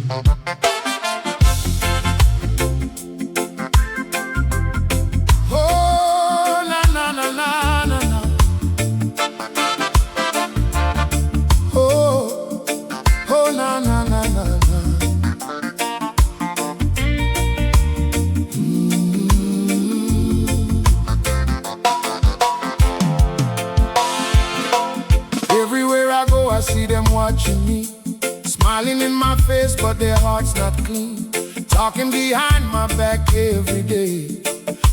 Oh, na na na na na na. Oh, oh na na na na na. Everywhere I go, I see them watching me, smiling in my face, but their heart's not clean. Talking behind my back every day,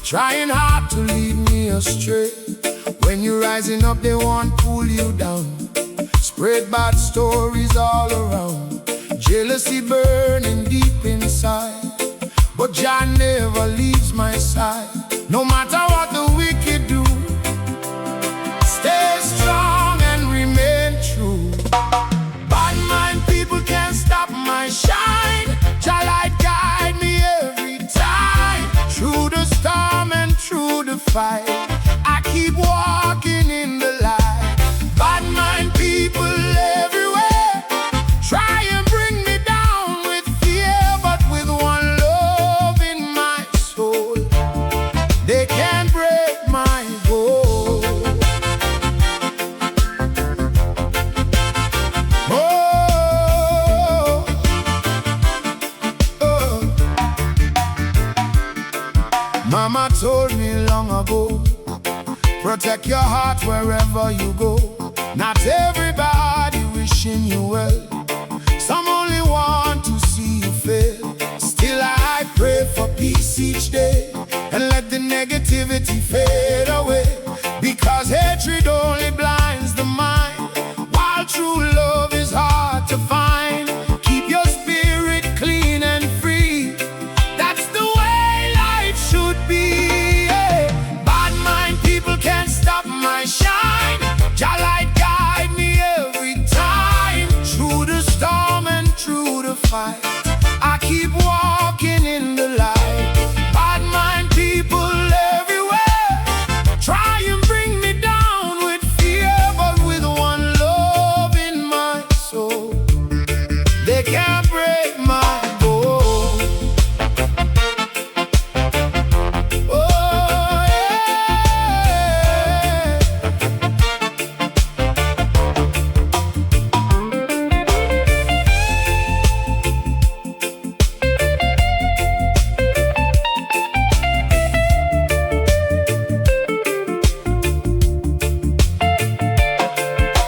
trying hard to lead me astray. When you're rising up, they want to pull you down, spread bad stories all around. Jealousy burning deep inside, but Jah never leaves my side. No matter what the wicked do, stay strong and remain true. Bad mind people can't stop my shine. Jah light guide me every time, through the storm and through the fight. I keep walking in the light. Bad mind people everywhere try and bring me down with fear, but with one love in my soul, they can't break my goal. Oh, oh. Mama told me long ago, protect your heart wherever you go. Not everybody wishing you well, some only want to see you fail. Still I pray for peace each day, and let the negativity fade away, because hatred only blinds the mind, while true love is hard to find. Keep your spirit clean and free, that's the way life should be. Yeah. Bad mind people can't stop my shine. Jah light guide me every time, through the storm and through the fight. I keep walking in the light. Bad mind people everywhere try and bring me down with fear, but with one love in my soul, they can't break my goal. Oh yeah.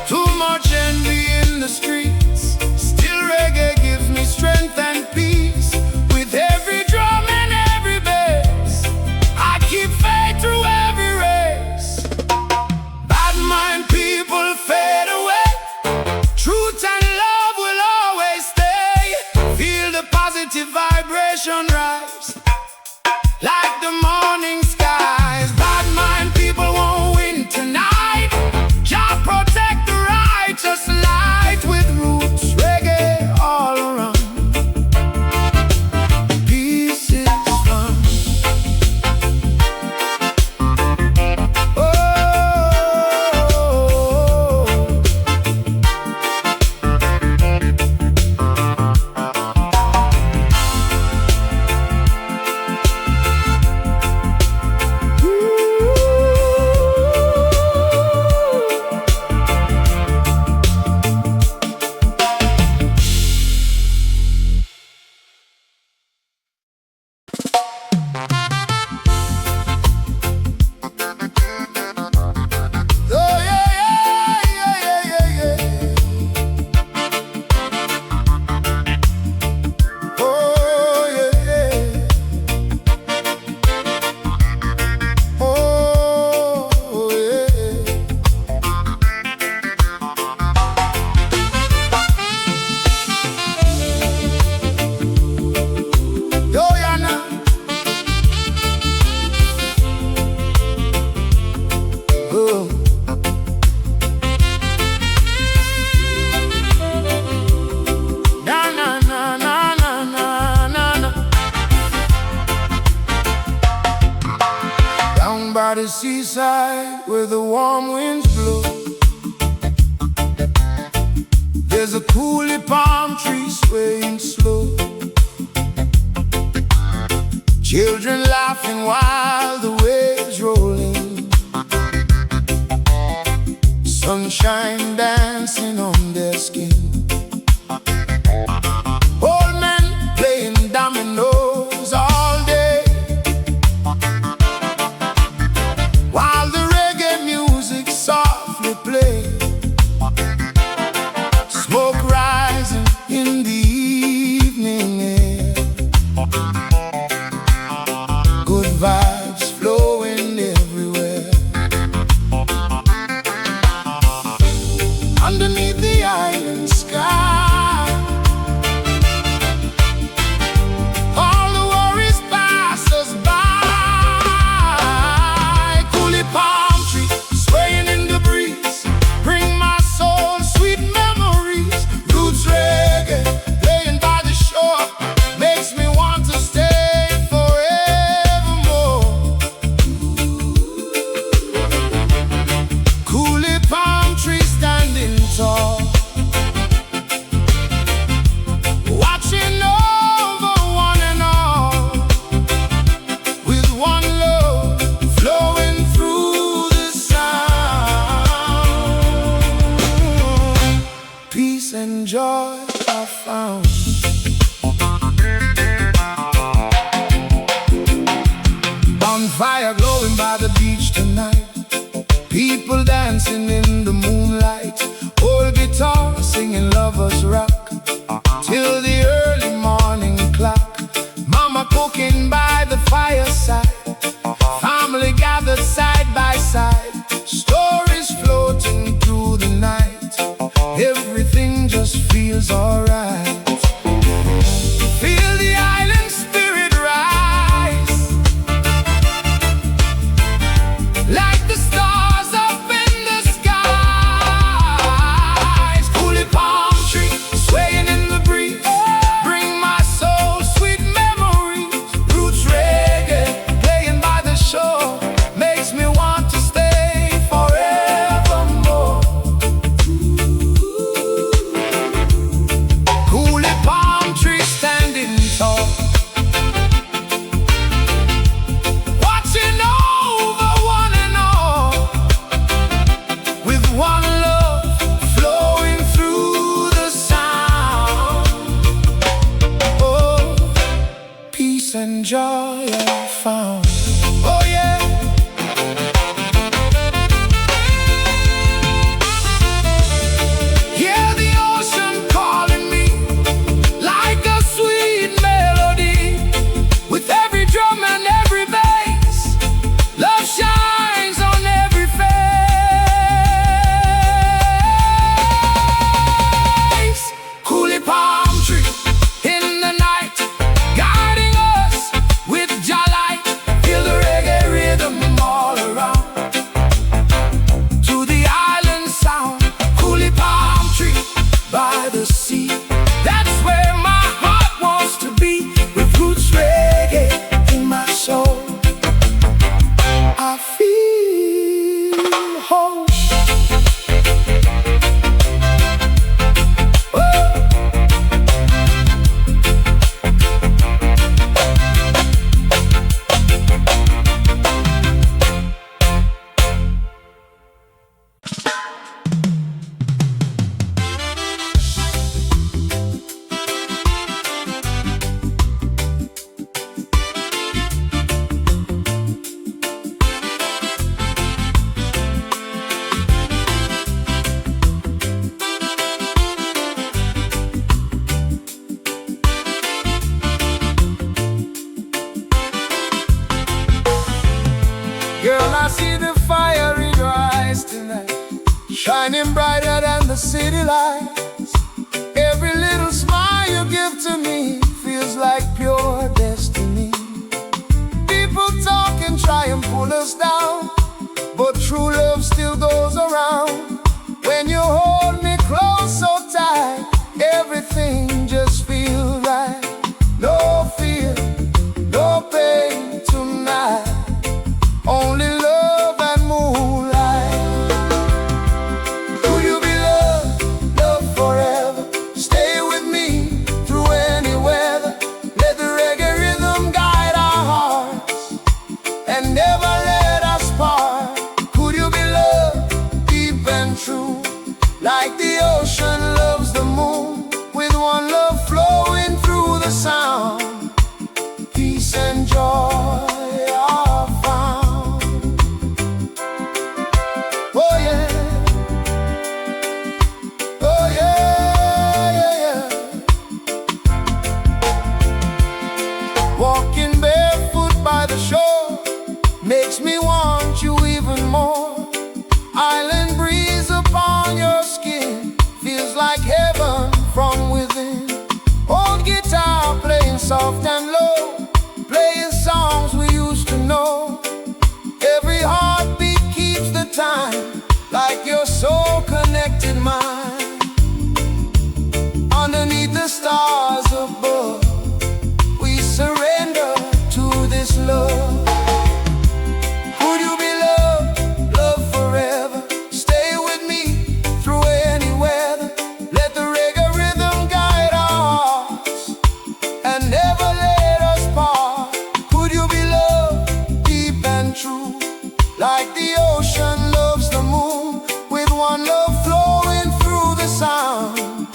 Too much envy in the streets, still reggae gives me strength and peace. With every drum and every bass, I keep faith through every race. Bad mind people fade away, truth and love will always stay. Feel the positive vibration rise, like the morning skies. Bad mind people won't win tonight. Jah protect the righteous light, with roots reggae all around. Peace is found. Oh, oh yeah, yeah, yeah, yeah, yeah, yeah. Oh yeah, yeah. Oh yeah. Yo yana. Oh. Na na na na na na na na. Down by the seaside where the warm winds blow, there's a coolie palm trees swaying slow, children laughing while the waves rolling, sunshine dancing on their skin, old men playing dominoes all day, while the reggae music softly plays, smoke rising in the evening air, good vibes flowing everywhere. Underneath the island sky, all the worries pass us by. Coolie palm tree swaying in the breeze, bring my soul sweet memories. Roots reggae playing by the shore makes me want to stay forevermore. Coolie palm tree standing tall, watching over one and all, with one love flowing through the sound. Peace and joy are found. Bonfire glowing by the beach tonight, people dancing in the moonlight, old guitar singing lovers rock till the early morning clock. Mama cooking by the fireside, family gathered side by side, stories floating through the night, everything just feels alright. Feel the island spirit rise, like the stars up in the skies. Coolie palm tree swaying in the breeze, bring my soul sweet memories. Roots reggae playing by the shore makes me want to stay forevermore. Coolie palm tree standing tall, watching over one and all, with one love flowing through the sound. Oh, peace and joy are found. Oh yeah. Hear the ocean calling me like a sweet melody, with every drum and every bass, love shines on every face. Coolie palm tree in the night, guiding us with Jah light. Feel the reggae rhythm all around, to the island sound. Coolie palm tree by the sea, that's where my heart wants to be, with roots reggae in my soul. I feel home. Oh. Girl, I see the fire in your eyes tonight, shining brighter than the city lights. Every little smile you give to me feels like pure destiny. People talk and try and pull us down, but true love still goes around. When you hold me close so tight, everything just feels right. No fear, no pain tonight, only love and moonlight. Will you be loved, loved forever? Stay soft and low, playing songs we used to know. Every heartbeat keeps the time, like your soul connected mine. Underneath the stars above, we surrender to this love. Would you be loved, loved forever? Stay with me through any weather. Let the reggae rhythm guide our hearts and never let us part. Could you be loved, deep and true, like the ocean loves the moon, with one love flowing through the sound?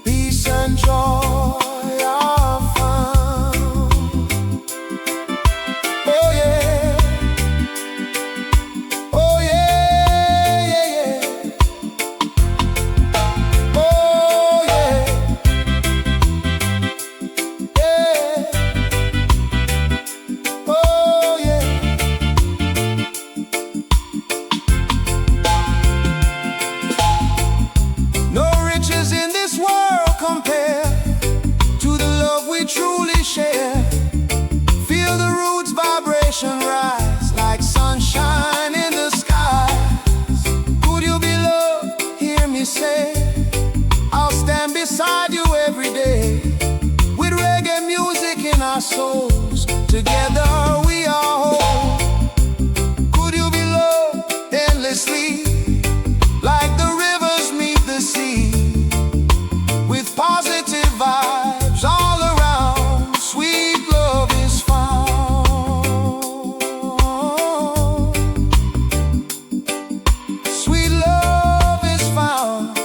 Peace and joy are found. Oh yeah, oh yeah, yeah, yeah. Oh yeah, yeah. Oh yeah. No riches in this world compare to the love we truly share. Feel the roots vibration rise like sunshine in the skies. Could you be loved? Hear me say, I'll stand beside you every day. With reggae music in our souls, together we are whole. Could you be loved endlessly, like the rivers meet the sea, with positive vibes all around? Sweet love is found. Sweet love is found.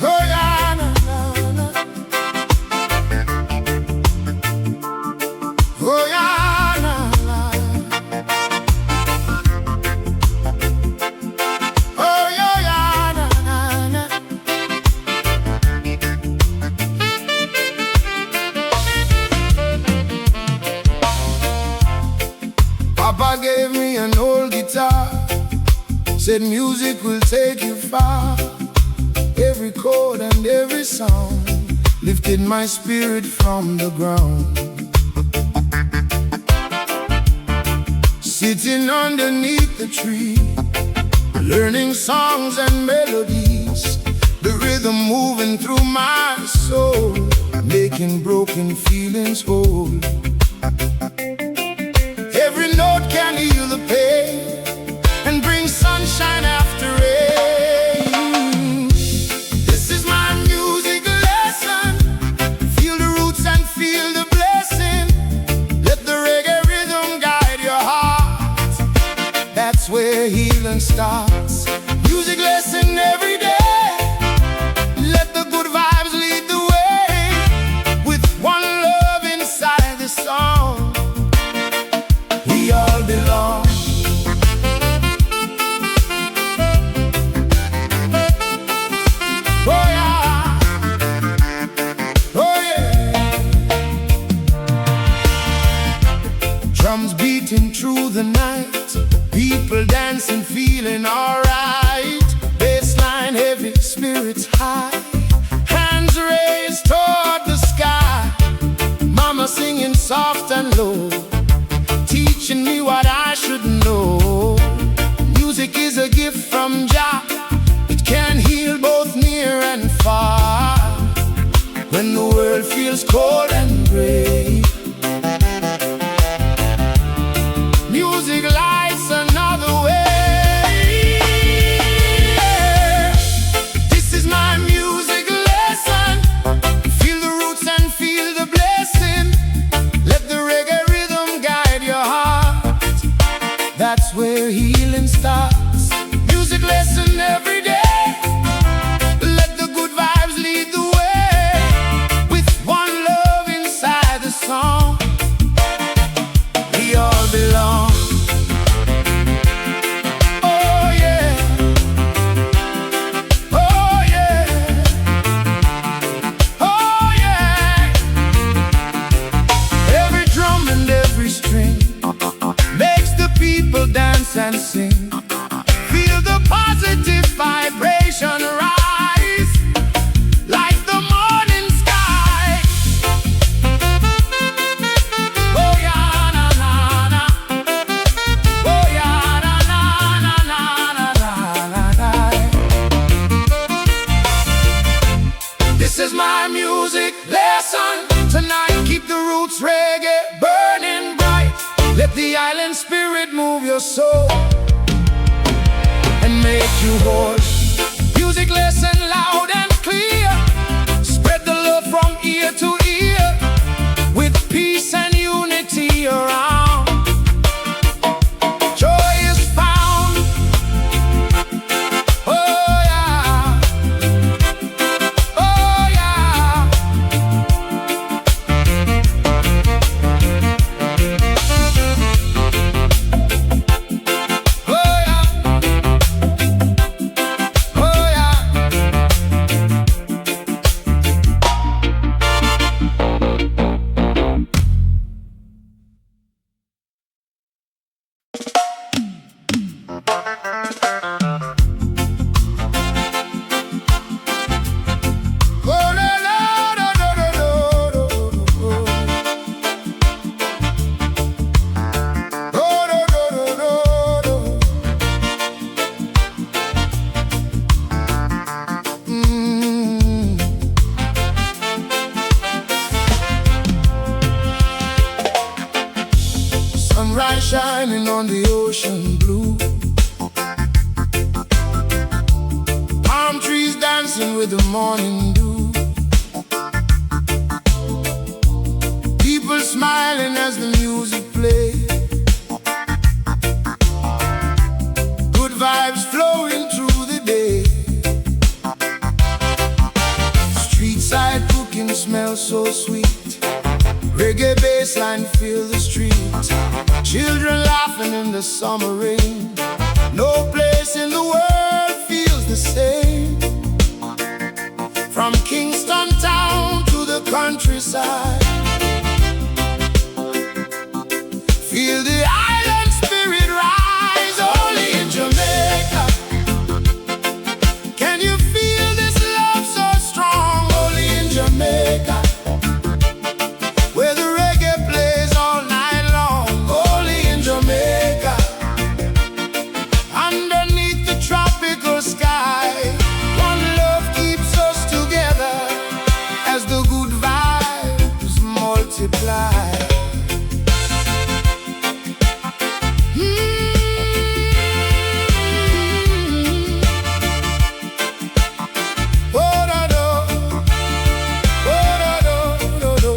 Oh yeah, na, na, na. Oh yeah, na, na. Oh yeah, na, na, na. Papa gave me an old guitar, said music will take you far. Every chord and every sound lifted my spirit from the ground. Sitting underneath the tree, learning songs and melodies, the rhythm moving through my soul, making broken feelings whole. Every note can heal the pain and bring sunshine after rain. This is my music lesson. Feel the roots and feel the blessing. Let the reggae rhythm guide your heart. That's where healing starts. Music lesson every day. Let the good vibes lead the way. With one love inside the song, we all belong. Oh yeah, oh yeah. Drums beating through the night, people dancing, feeling alright. Bassline heavy, spirits high, hands raised toward the sky. Mama singing soft and low, teaching me what I should know. Music is a gift from Jah. It can heal both near and far. When the world feels cold and gray, music lights another way. This is my music lesson. Feel the roots and feel the blessing. Let the reggae rhythm guide your heart. That's where healing starts. Music lesson every day. Let the good vibes lead the way. With one love inside the song, we all belong. Oh yeah. Feel the positive vibration rise like the morning sky. Oh yeah, na na na. Oh yeah, na na na na na na na. This is my music lesson tonight. Keep the roots reggae burning bright. Let the island spirit move your soul and make you whole. Music lesson loud and clear. Spread the love from ear to ear, with peace and unity around. Joy is found. Oh yeah. Oh yeah. Oh yeah. Oh yeah. Oh la la la la la la. Oh la la la la la. Sunrise shining on the ocean blue. Palm trees dancing with the morning dew. People smiling as the music plays. Good vibes flowing through the day. Street side cooking smells so sweet. Reggae bassline fill the street. Children laughing in the summer rain. No place in the world feels the same. From Kingston town to the countryside, feel the island spirit rise. Only in Jamaica can you feel this love so strong. Only in Jamaica, where the reggae plays all night long. Only in Jamaica, underneath the tropical sky. One love keeps us together as the good vibes multiply. Oh da do, oh da do do do.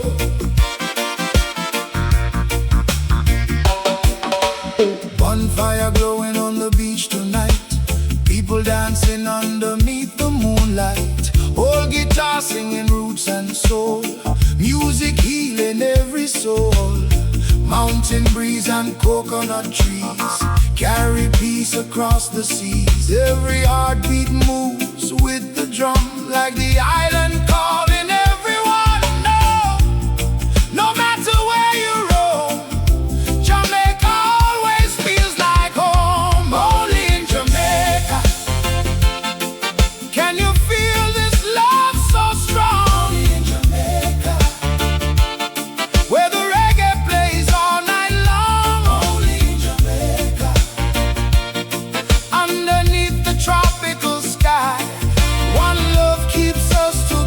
Bonfire glowing on the beach tonight. People dancing underneath the moonlight. Old guitar singing roots and soul. Music healing every soul. Mountain breeze and coconut trees carry peace across the seas. Every heartbeat moves with the drum, like the island calling everyone. No matter where you roam, Jamaica always feels like home. Only in Jamaica can you feel this love so strong. Only in Jamaica, where the reggae plays all night long. Only in Jamaica, underneath the tropical sky. One love keeps us together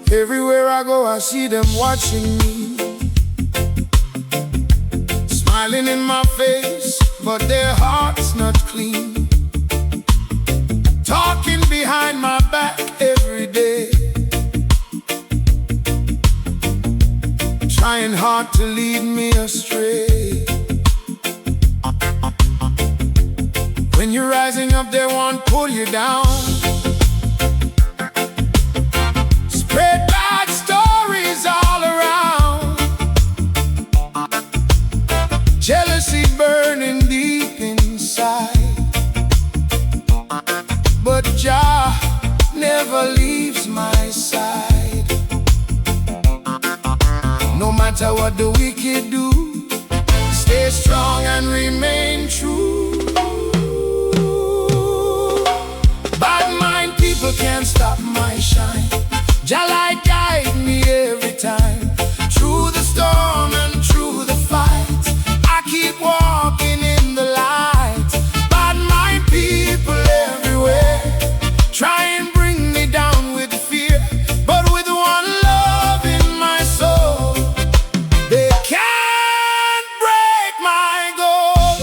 Everywhere I go, I see them watching me, smiling in my face, but their heart's not clean. Talking behind my back every day, trying hard to lead me astray. When you're rising up, they won't pull you down. Spread bad stories all around. Jealousy burning deep inside, but Jah never leaves my side. No matter what the wicked do, stay strong and remain true. Bad mind people can't stop my shine. Jah light guide me every time. Through the storm and through the fight, I keep walking in the light. Bad mind people everywhere try and bring me down with fear, but with one love in my soul, they can't break my goal.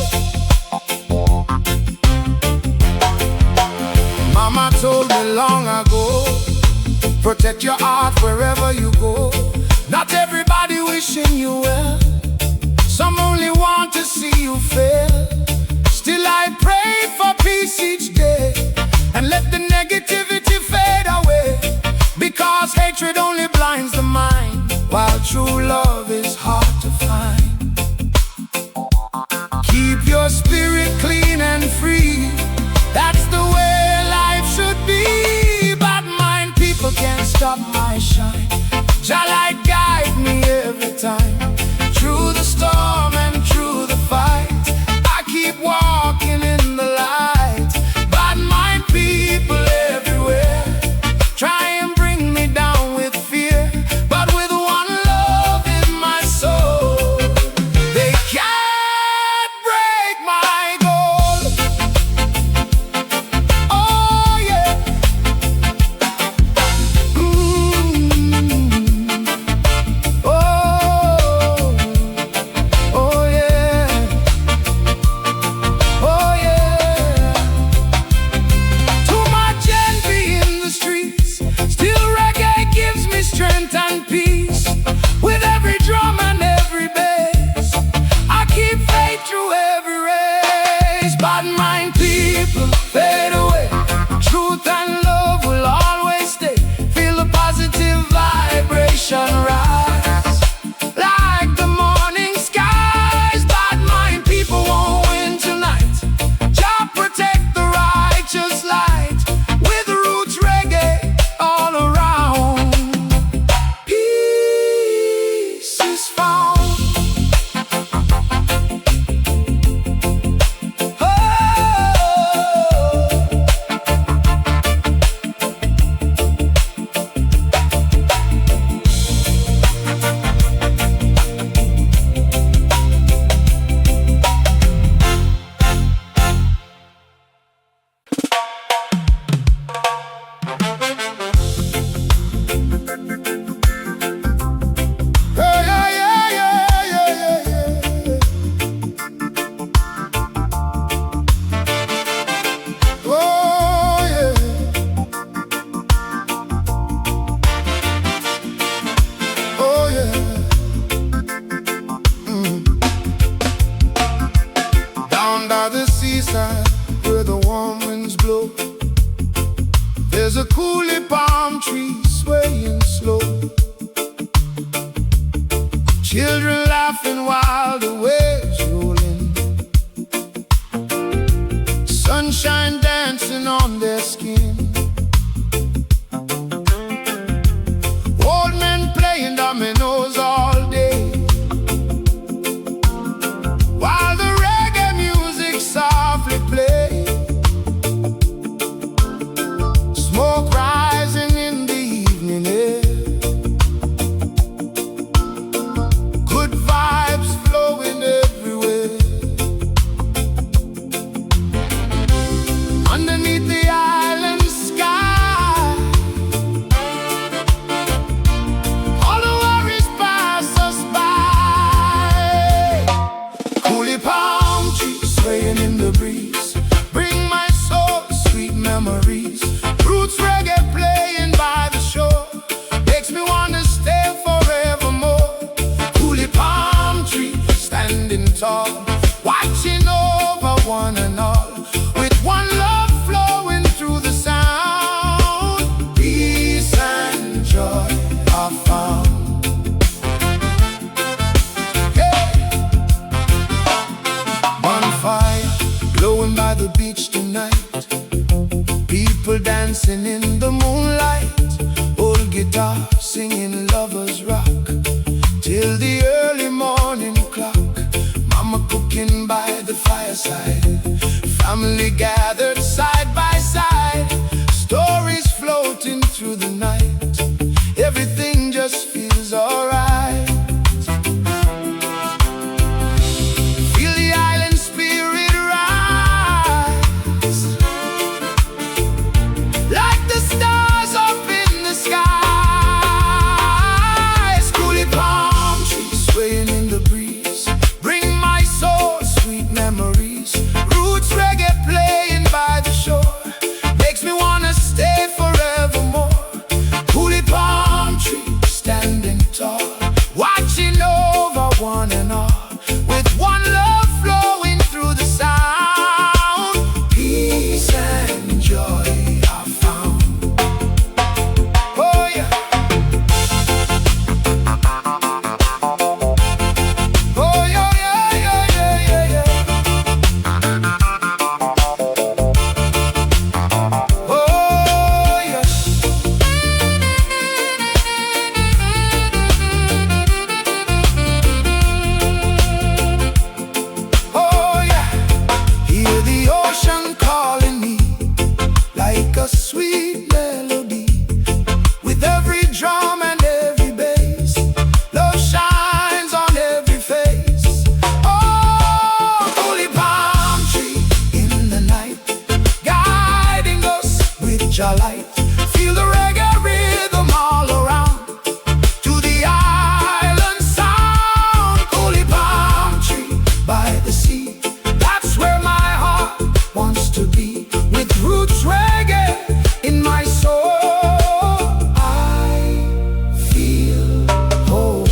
Mama told me long ago, protect your heart wherever you go. Not everybody wishing you well, some only want to see you fail. Still I pray for peace each day, and let the negativity fade away, because hatred only blinds the mind, while true love is hard to find. Keep your spirit clean and free, that's the way life should be. Bad mind people can't stop my shine. Jah light guide me every time. Through the storm and through the fight, I keep walking in the light. Bad mind people everywhere try and bring me down with fear, but with one love in my soul, they can't break my goal. Oh yeah. Oh yeah. Oh yeah. Too much envy in the streets, still reggae gives me strength and peace. With every drum and every bass, I keep faith through every race. Bad mind people fade away, truth and love will always stay. Feel the positive vibration rise, like the morning skies. Bad mind people won't win tonight. Jah protect the righteous light, with roots reggae all around. Peace is found. Yeah, yeah, yeah, yeah, yeah, yeah, yeah. Oh yeah. Oh yeah. Down by the seaside where the warm winds blow, there's a coolie palm tree swaying slow. Children laughing while the waves rolling, sunshine dancing on their skin. Old men playing dominoes all day, while the reggae music softly plays. Smoke rising in the evening air, good vibes Coolie gathered side by side, stories floating through the night. Everything just feels alright. Feel the island spirit rise, like the stars up in the skies. Coolie palm trees swaying in the breeze bring my soul sweet memories. Roots reggae playing by the shore makes me wanna stay forevermore. Coolie palm trees standing tall, watching over one and all, with one love flowing through the sound. Peace and joy I found. Oh yeah. Oh yeah, yeah, yeah, yeah, yeah, yeah. Oh yeah. Oh yeah. Hear the ocean calling me like a sweet melody. With every drum and every bass, love shines on every face. Oh, coolie palm tree in the night, guiding us with your light. Feel the reggae rhythm all around, to the island sound. Coolie palm tree by the sea, that's where my heart wants to be. With roots reggae in my soul, I feel whole.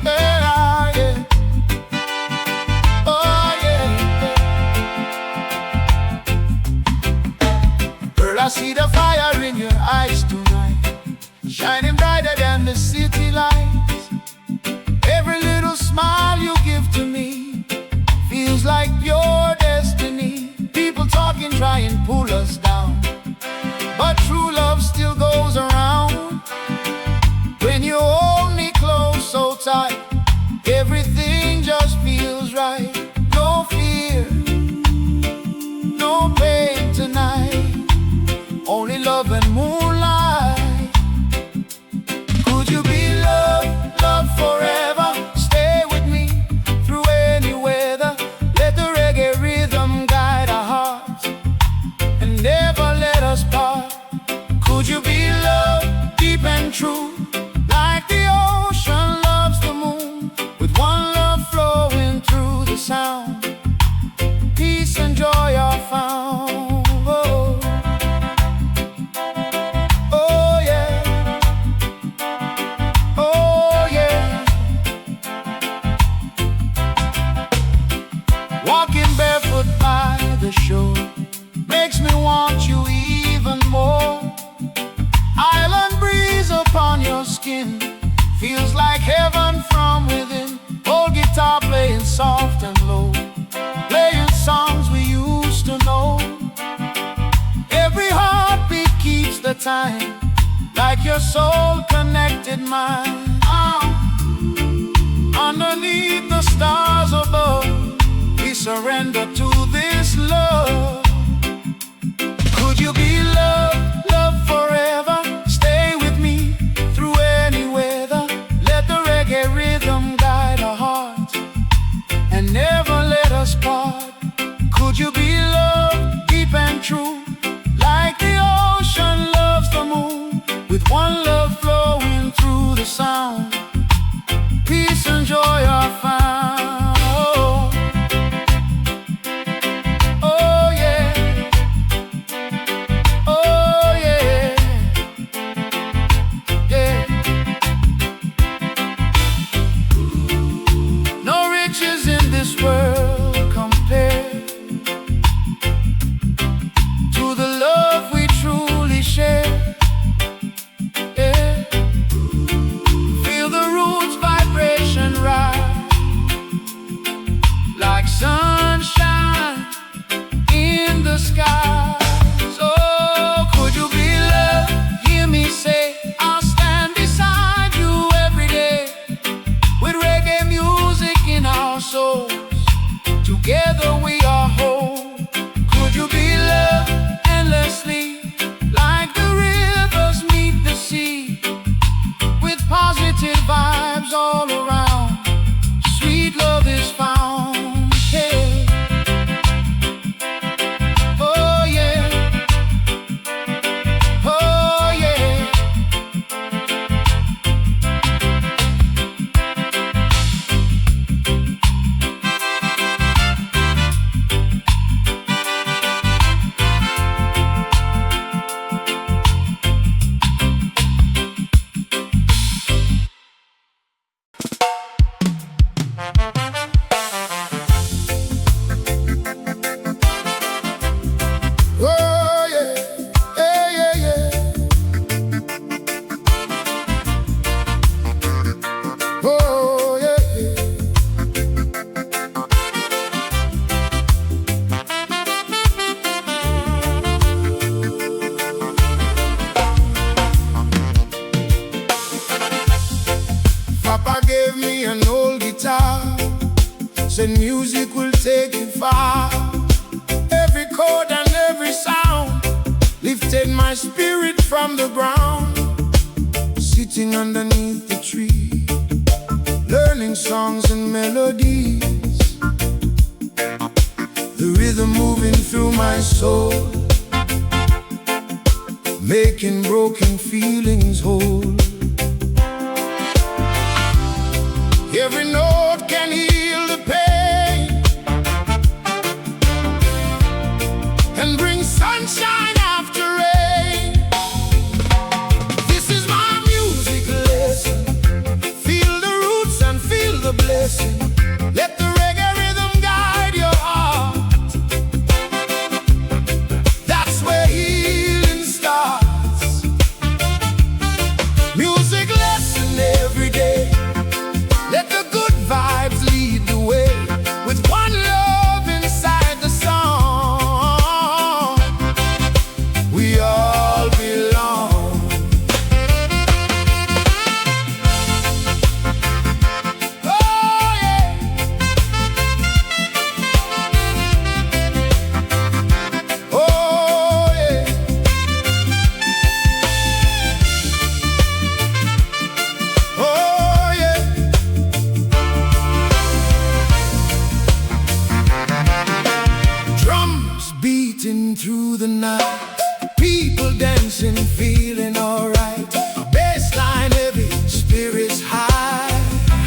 Yeah, yeah. Oh yeah. Girl, I see the fire in your eyes tonight, shining brighter than the city lights. Every little smile you give to me feels like your destiny. People talking, try and pull us down, but true love still goes around. When you hold me close so tight, everything just feels right. No fear, no pain tonight, only love and moonlight. Could you be love, love forever? Stay with me through any weather. Let the reggae rhythm guide our hearts and never let us part. Could you be love, deep and true, like the ocean loves the moon, with one love flowing through the sound? Peace and joy are found. Oh, oh yeah. Oh yeah. Walking barefoot by the shore makes me want you even more. Island breeze upon your skin feels like heaven from within. Old guitar playing soft and low, playing songs we used to know. Every heartbeat keeps the time, like your soul connected mine. Underneath the stars above, we surrender to this love. Could you be love, love forever? Stay with me through any weather. Let the reggae rhythm guide our hearts and never let us part. Could you be love, deep and true, like the ocean loves the moon, with one love flowing through the sound? Peace and joy are found. Oh yeah. Oh yeah. Yeah. far. Every chord and every sound lifted my spirit from the ground. Sitting underneath the tree, learning songs and melodies, the rhythm moving through my soul, making broken feelings whole. Every note can heal the pain and bring sunshine after rain. This is my music lesson. Feel the roots and feel the blessing. Let the reggae rhythm guide your heart. That's where healing starts. Music lesson every day. Let the good vibes lead the way. With one love inside the song, we all belong. Oh yeah. Oh yeah. Oh yeah. Drums beating through the night, people dancing, feeling alright. Bassline heavy, spirits high,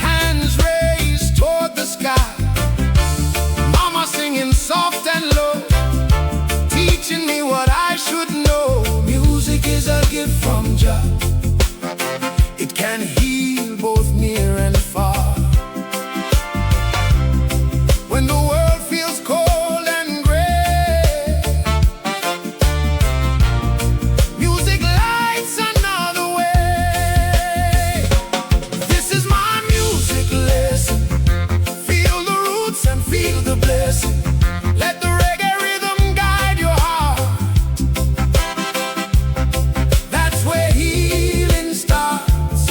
hands raised toward the sky. Mama singing soft and low, teaching me what I should know. Music is a gift from Jah. It can heal both near and far. When the world feels cold and gray, music lights another way. This is my music lesson. Feel the roots and feel the blessing. Let the reggae rhythm guide your heart. That's where healing starts.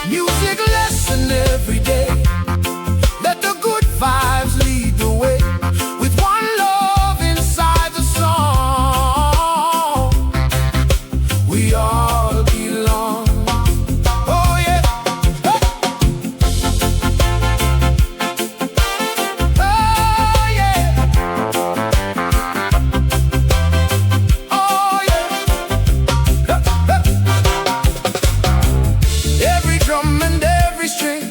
Music lesson every day. Let the good vibes lead the way. With one love inside the song, we all belong. Oh yeah. Oh yeah. Oh yeah. Every drum and every string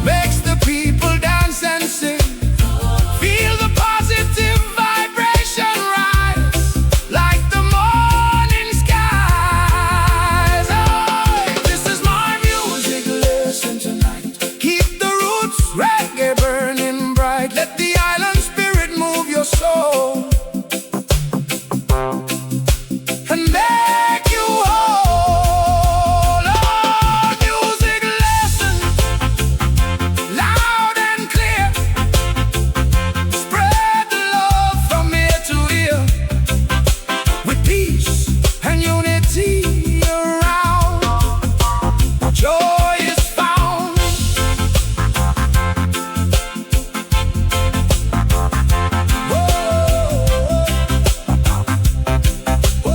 makes the people dance and sing. Feel the positive vibration rise like the morning skies. Oh, this is my music lesson tonight. Keep the roots reggae burning bright. Let the island spirit move your soul and make you whole. Oh, music lesson, loud and clear. Spread the love from ear to ear. With peace and unity around, joy is found. Whoa. Whoa.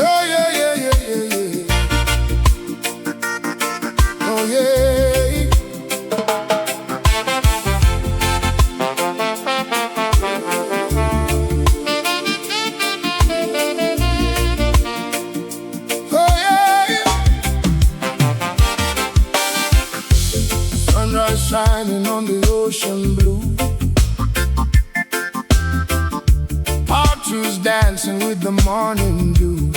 Oh yeah, yeah, yeah, yeah, yeah. Oh yeah. Oh yeah. Sunrise shining on the ocean blue. Partridge dancing with the morning dew.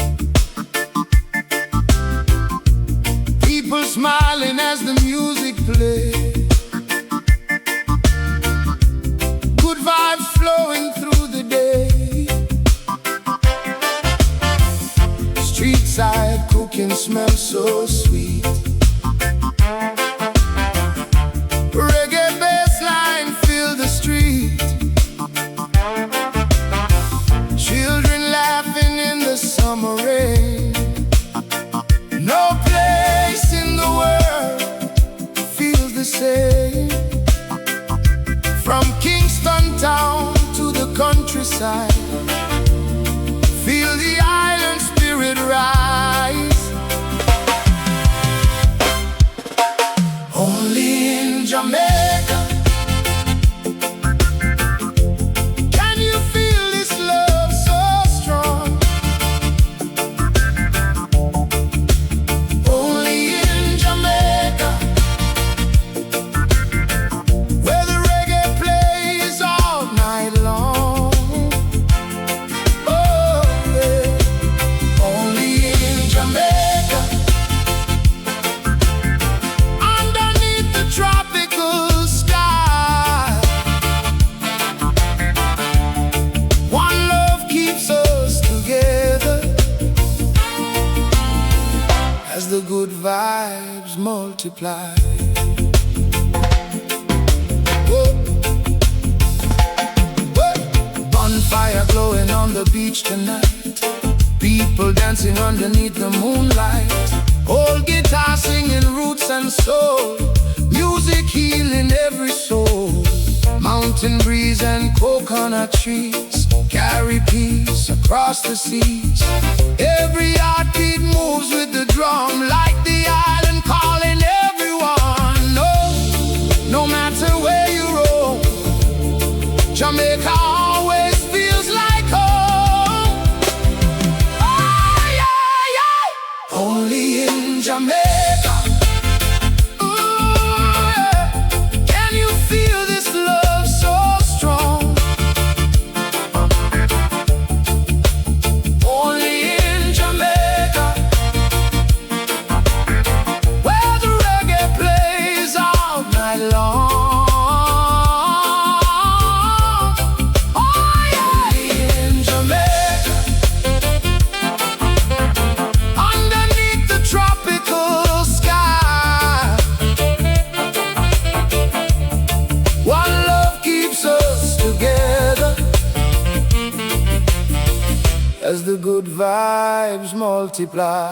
People smiling as the music plays. Good vibes flow smells so sweet. Reggae bassline fill the street. Children laughing in the summer rain. No place in the world feels the same. From Kingston town to the countryside, feel the island spirit rise. Only in Jamaica can you feel this love so strong. Only in Jamaica, where the reggae plays all night long. Oh, yeah. Only in Jamaica, underneath the tropical sky, one love keeps us together as the good vibes multiply. Whoa. Whoa. Bonfire glowing on the beach tonight, people dancing underneath the moonlight. Old guitar singing roots and soul, music healing every soul. Mountain breeze and coconut trees carry peace across the seas. Every heartbeat moves with the drum, like the island calling everyone. No matter where you roam, Jamaica always feels like home. Oh, yeah, yeah. Only in Jamaica. Ooh, yeah. Can you feel this love so strong? Only in Jamaica, where the reggae plays all night long. Oh yeah, in Jamaica, underneath the tropical sky, one love keeps us together as the good vibes multiply.